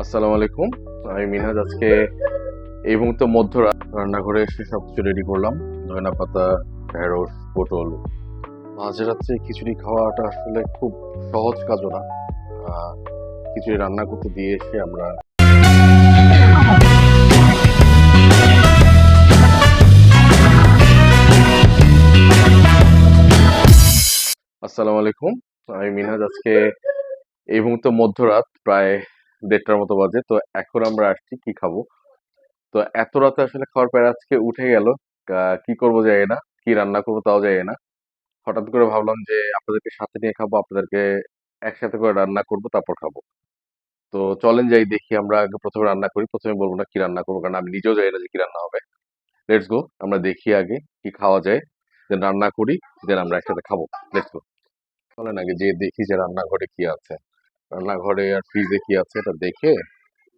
আসসালামু আলাইকুম। আমি মিনহাজ। আজকে এই মুহূর্তে মধ্যরাত রান্নাঘরে এসে সবকিছু রেডি করলাম। ধনিয়া পাতা, ঢেঁড়স, পটল। মাঝরাত্রে খিচুড়ি খাওয়াটা আসলে খুব সহজ কাজও না। আহ, খিচুড়ি রান্না করতে দিয়ে এসে আমরা আসসালামু আলাইকুম। আমি মিনহাজ। আজকে এই মুহূর্তে মধ্যরাত প্রায় 1:30টার মতো বাজে। তো এখন আমরা আসছি কি খাবো। তো এত রাতে আসলে খাওয়ার পর আজকে উঠে গেল। কি করবো জানি না, কি রান্না করবো তাও জানি না। হঠাৎ করে ভাবলাম যে আপনাদেরকে সাথে নিয়ে খাবো, আপনাদেরকে একসাথে করে রান্না করব, তারপর খাবো। তো চলেন যাই দেখি, আমরা আগে প্রথমে রান্না করি। প্রথমে বলবো না কি রান্না করবো, কারণ আমি নিজেও জানি না যে কি রান্না হবে। লেটস গো, আমরা দেখি আগে কি খাওয়া যায়, দেন রান্না করি, দেন আমরা একসাথে খাবো। Let's go. চলেন আগে যে দেখি যে রান্নাঘরে কি আছে, রান্নাঘরে আর ফ্রিজে কি আছে এটা দেখে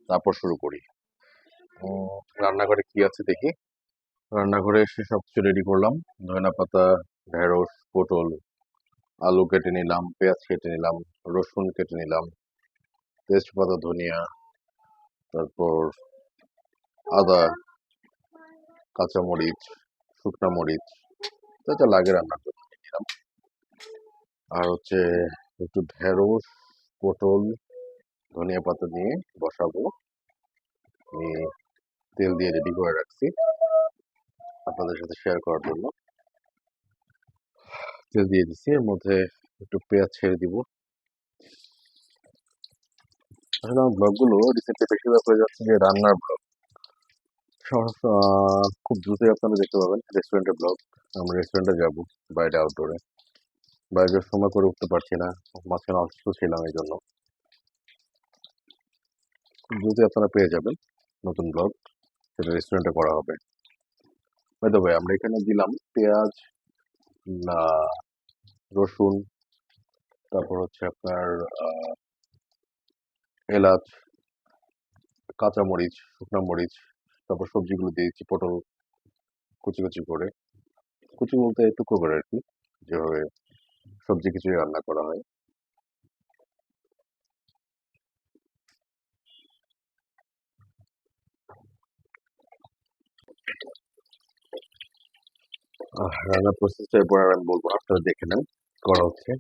তারপর শুরু করি। উম, রান্নাঘরে কি আছে দেখি। রান্নাঘরে এসে সবকিছু রেডি করলাম। ধনিয়া পাতা, ঢেঁড়স, পটল, আলু কেটে নিলাম, পেঁয়াজ কেটে নিলাম, রসুন কেটে নিলাম, তেজপাতা, ধনিয়া, তারপর আদা, কাঁচামরিচ, শুকনা মরিচ, যা যা লাগে রান্না করতে নিলাম। আর হচ্ছে একটু ঢেঁড়স, পটল, ধনিয়া পাতা নিয়ে বসাবো। আমি তেল দিয়ে রেডি করে রাখছি আপনাদের সাথে শেয়ার করার জন্য। তেল দিয়ে দিচ্ছি, এর মধ্যে একটু পেঁয়াজ ছেড়ে দিব। আসলে আমার ব্লগগুলো রিসেন্টলি বেশিরভাগ হয়ে যাচ্ছে যে রান্নার ব্লগ। খুব দ্রুতই আপনারা দেখতে পাবেন রেস্টুরেন্টের ব্লগ। আমরা রেস্টুরেন্টে যাব, বাইরে আউটডোরে। বাইরে সময় করে উঠতে পারছি না, মাঝখানে অসুস্থ ছিলাম, এই জন্য খুব দ্রুতই আপনারা পেয়ে যাবেন নতুন ব্লগ, সেটা রেস্টুরেন্টে করা হবে। বাই দ্য ওয়ে, আমরা এখানে দিলাম পেঁয়াজ, আহ, রসুন, তারপর হচ্ছে আপনার এলাচ, কাঁচামরিচ, শুকনা মরিচ, তারপর সবজিগুলো দিয়েছি। পটল কুচি কুচি করে, কুচি বলতে টুকরো করে আর কি, যেভাবে সবজি খিচুড়ি রান্না করা হয়। রান্নার প্রসেসটা এরপর আর আমি বলবো না, আপনারা দেখে নেন করা হচ্ছে।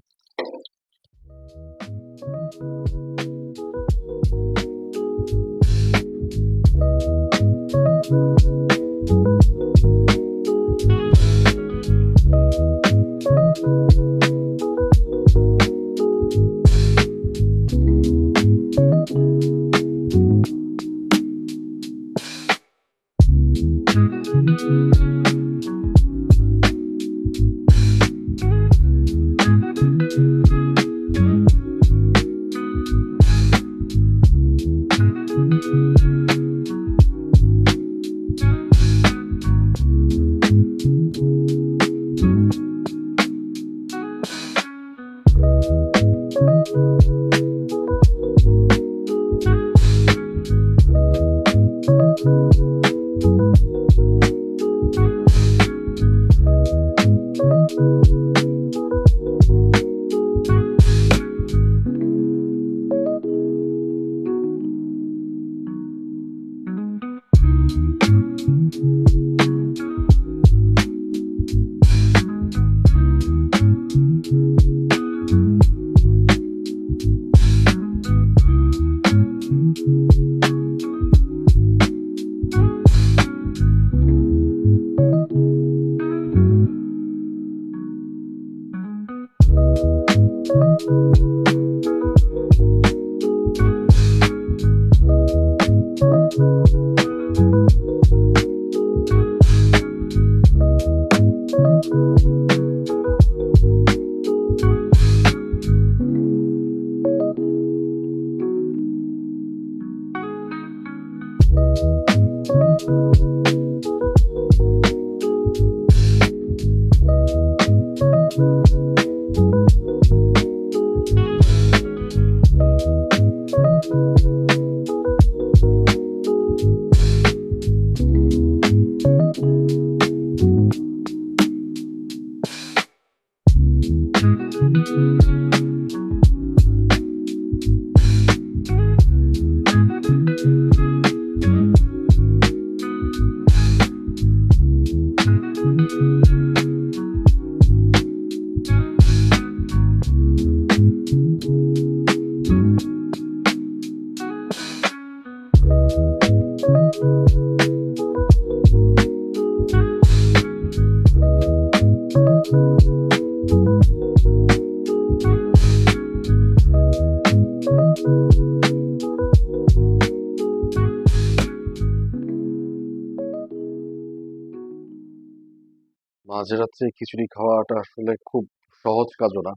মাঝরাত্রে খিচুড়ি খাওয়াটা আসলে খুব সহজ কাজও না।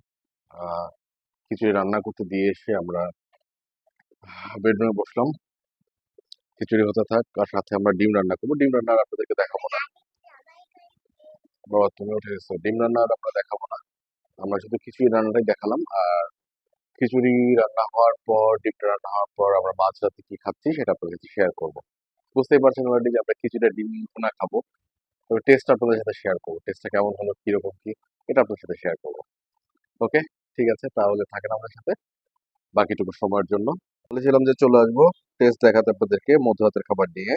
আহ, খিচুড়ি রান্না করতে দিয়ে এসে আমরা বেডরুমে বসলাম। খিচুড়ি হতে থাক, আর সাথে আমরা ডিম রান্না করবো। ডিম রান্না আর আপনাদেরকে দেখাবো না। বাবা, তুমি উঠে গেছো, ডিম রান্না আর আমরা দেখাবো না। আমরা শুধু খিচুড়ি রান্নাটাই দেখালাম। আর খিচুড়ি রান্না হওয়ার পর, ডিমটা রান্না হওয়ার পর আমরা মাঝরাতে কি খাচ্ছি সেটা আপনাদের সাথে শেয়ার করবো। বুঝতেই পারছেন অলরেডি যে আমরা খিচুড়িটা ডিম ভুনা খাবো। তবে টেস্ট আপনাদের সাথে শেয়ার করবো, টেস্টটা কেমন হলো, কিরকম কি, এটা আপনাদের সাথে শেয়ার করবো। ওকে, ঠিক আছে, তাহলে থাকেন আমাদের সাথে বাকিটুকু সময়ের জন্য। বলেছিলাম যে চলে আসবো টেস্ট দেখাতে আপনাদেরকে মধ্যরাতের খাবার নিয়ে।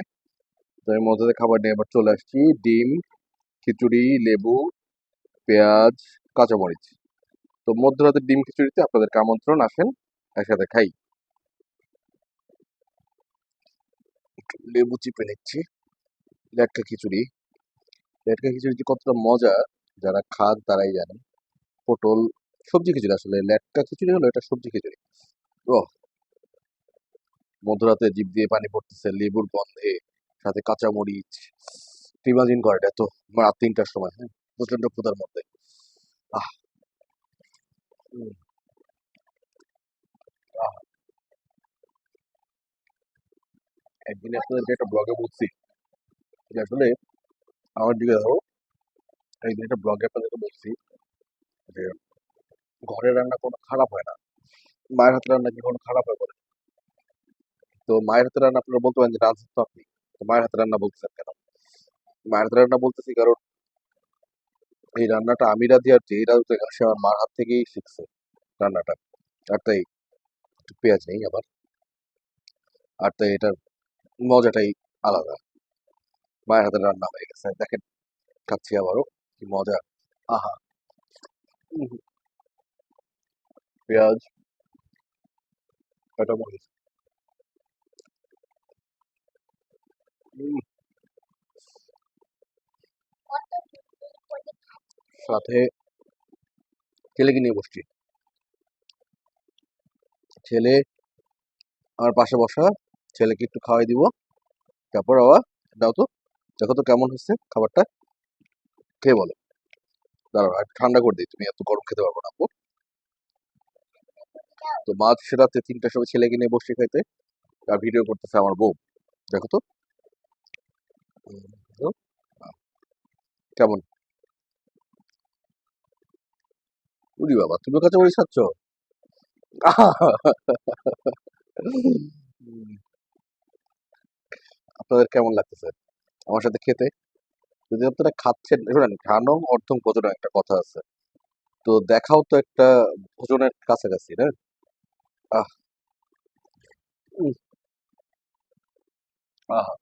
তো আমি মধ্যরাতের খাবার নিয়ে এবার চলে আসছি। ডিম, খিচুড়ি, লেবু, পেঁয়াজ, কাঁচামরিচ। তো মধ্যরাতের ডিম খিচুড়িতে আপনাদেরকে আমন্ত্রণ, আসেন একসাথে খাই। একটু লেবু চিপে নিচ্ছি। লেটকা খিচুড়ি, লেটকা খিচুড়ি যে কতটা মজা যারা খান তারাই জানে। পটল, সবজি খিচুড়ি, আসলে লেটকা খিচুড়ি হলো এটা সবজি খিচুড়ি। ও, মধ্যরাতে জিভ দিয়ে পানি পড়তেছে লেবুর গন্ধে, সাথে কাঁচামরিচ। ইমাজিন করেন এত রাত 3টার সময়, হ্যাঁ, প্রচন্ড ক্ষুধার মধ্যে। আহ উম, আহ একদিন আপনাদেরকে একটা ব্লগে বলছি যে আসলে আমার দিকে দেখো, একদিন একটা ব্লগে আপনাদেরকে বলছি যে ঘরের রান্না কোনো খারাপ হয় না, মায়ের হাতের রান্না কি কোনো খারাপ হয় বলে? তো মায়ের হাতের রান্না আপনারা বলতে পারেন যে রাঁধছেন তো আপনি, তো মায়ের হাতের রান্না বলতেছেন কেন? মায়ের হাতের রান্না বলতেছি কারণ এই রান্নাটা আমি রাঁধি, আর যেই রাঁধুতে সে আমার মার হাত থেকেই শিখছে রান্নাটা। আর তাই একটু পেঁয়াজ নেই আবার, আর তাই এটার মজাটাই আলাদা। মায়ের হাতের রান্না হয়ে গেছে দেখেন, খাচ্ছি আবারও, কি মজা। আহা, উম, পেঁয়াজ, কাঁচামরিচ, উম, সাথে ছেলেকে নিয়ে বসছি। ছেলে আমার পাশে বসা, ছেলেকে একটু খাওয়াই দিব, তারপর আবার দাও তো, দেখো তো কেমন হচ্ছে খাবারটা, খেয়ে বলো। দাঁড়াও একটু ঠান্ডা করে দিই, তুমি এত গরম খেতে পারবো না আপু। তো মাঝ রাতে 3টার সময় ছেলেকে নিয়ে বসে খাইতে, আর ভিডিও করতেছে আমার বউ, দেখো তো। তো, কেমন? উরি বাবা, তুমিও কাঁচামরিচ খাচ্ছ? উম, আপনাদের কেমন লাগতেছে আমার সাথে খেতে? যদি আপনারা খাচ্ছেন, শোনেন, ঘ্রাণং অর্থং ভোজনং একটা কথা আছে। তো দেখাও তো একটা ভোজনের কাছাকাছি, না? আহ উম, আহা,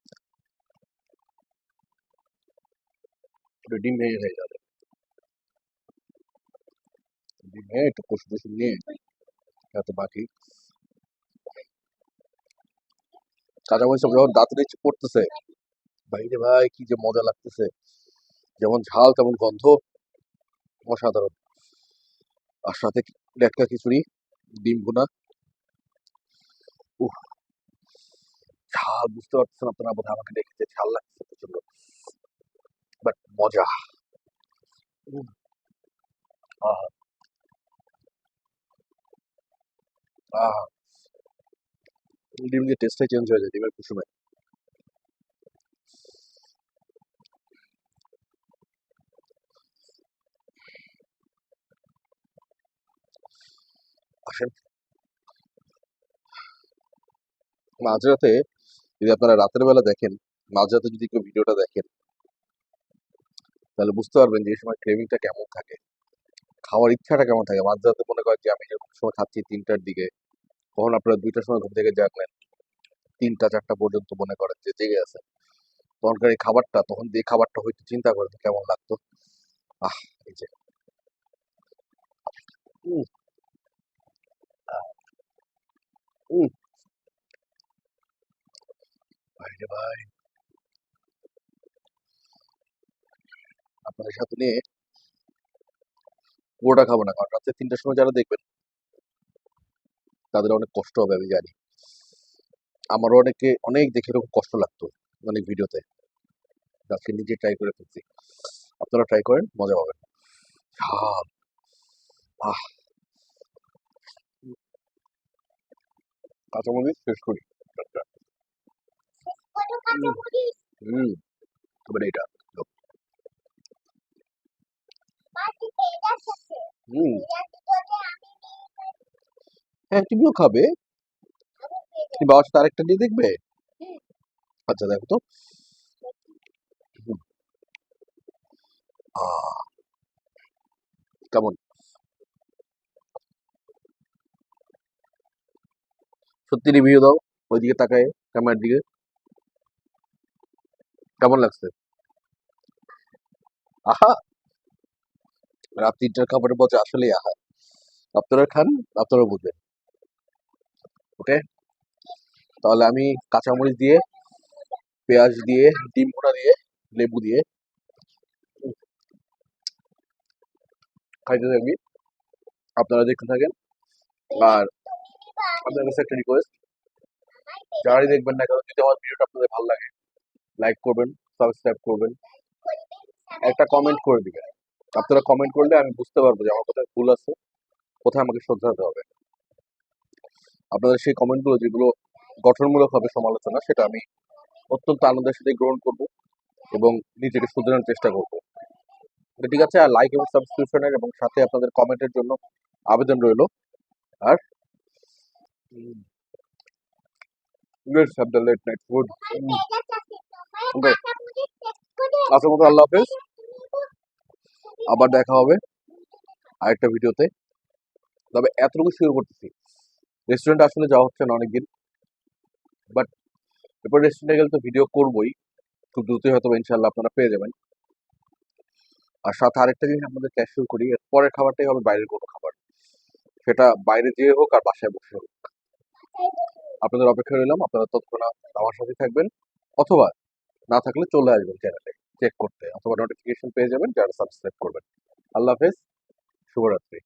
একটু ডিম ভেঙে হয়ে যাবে, ডিম ভেঙে একটু কষু টসু নিয়ে এত বাকি কাঁচামরিচ যখন দাঁতের নিচে পড়তেছে, ভাইরে ভাই কি যে মজা লাগতেছে, যেমন ঝাল তেমন গন্ধ, অসাধারণ। আর সাথে লেটকা খিচুড়ি, ডিম ভুনা, উহ, ঝাল বুঝতে পারতেছেন আপনারা বোধহয়, আমাকে দেখতে ঝাল লাগছে প্রচন্ড, বাট মজা। উম, আহা, আহা, ডিম দিয়ে টেস্টটাই চেঞ্জ হয়ে যায় ডিমের কুসুমে। আসেন, মাঝরাতে যদি আপনারা রাতের বেলা দেখেন, মাঝরাতে যদি কেউ ভিডিওটা দেখেন, তাহলে বুঝতে পারবেন যে এই সময় ক্রেভিংটা কেমন থাকে, খাওয়ার ইচ্ছাটা কেমন থাকে। মাঝরাতে মনে করেন যে আমি যেরকম সময় খাচ্ছি 3টার দিকে, কখন আপনারা 2টার সময় ঘুম থেকে জাগলেন, 3টা 4টা পর্যন্ত মনে করেন যে জেগে আছে, তখনকার এই খাবারটা, তখন যে খাবারটা হয়তো চিন্তা করেন কেমন লাগতো। আহ, এই যে, উম, আহ, উম, ভাই রে ভাই, আপনাদের সাথে নিয়ে পুরোটা খাবো না, কারণ রাত্রে 3টার সময় যারা দেখবেন তাদের অনেক কষ্ট হবে আমি জানি। আমারও অনেক দেখে এরকম কষ্ট লাগতো অনেক ভিডিওতে। আজকে নিজে ট্রাই করে ফেলছি। আপনারা ট্রাই করেন, মজা পাবেন। ঝাল। আহ কাঁচামরিচ শেষ করি। আচ্ছা। হুম তবে এটা হুম হ্যাঁ তুমিও খাবে। তুমি বাবার সাথে আরেকটা দিয়ে দেখবে। আচ্ছা দেখো তো। হুম, আহ কেমন? সত্যি রিভিউ দাও ওইদিকে তাকায় ক্যামেরার দিকে। কেমন লাগছে? আহা! রাত ৩টার খাবারের মজা আসলেই আহা! আপনারা খান, আপনারা বুঝবেন। ওকে? তাহলে আমি কাঁচামরিচ দিয়ে, পেঁয়াজ দিয়ে, ডিম ভুনা দিয়ে, লেবু দিয়ে খাইতে থাকি। আপনারা দেখতে থাকেন। আর আপনার কাছে একটা রিকোয়েস্ট, যারাই দেখবেন না কেন যদি আমার ভিডিওটা আপনাদের ভালো লাগে, লাইক করবেন, সাবস্ক্রাইব করবেন, একটা কমেন্ট করে দিবেন। আপনারা কমেন্ট করলে আমি বুঝতে পারবো যে আমার কোথায় ভুল আছে, কোথায় আমাকে শোধরাতে হবে। আপনাদের সেই কমেন্টগুলো যেগুলো গঠনমূলক হবে সমালোচনা, সেটা আমি অত্যন্ত আনন্দের সাথে গ্রহণ করব এবং নিজেকে শুধরানোর চেষ্টা করব। তো ঠিক আছে, আর লাইক এবং সাবস্ক্রিপশনের এবং সাথে আপনাদের কমেন্টের জন্য আবেদন রইল। আর let's have the late night food. Okay, আজকের মতো আল্লাহ হাফেজ। আবার দেখা হবে আরেকটা ভিডিওতে। তবে এতটুকু শুরু করতেছি, রেস্টুরেন্টে আসলে যাওয়া হচ্ছে না অনেকদিন, বাট এরপর রেস্টুরেন্টে গেলে তো ভিডিও করবোই। খুব দ্রুতই হয়তো ইনশাল্লাহ আপনারা পেয়ে যাবেন। আর সাথে আরেকটা জিনিস আপনাদের ক্যাশ শুরু করি, এর পরের খাবারটাই হবে বাইরের কোনো খাবার, সেটা বাইরে যেয়ে হোক আর বাসায় বসে হোক। আপনাদের অপেক্ষা রইলাম, আপনারা তৎক্ষণাৎ আমার সাথে থাকবেন, অথবা না থাকলে চলে আসবেন চ্যানেলে চেক করতে, অথবা নোটিফিকেশন পেয়ে যাবেন যারা সাবস্ক্রাইব করবেন। আল্লাহ হাফেজ, শুভরাত্রি।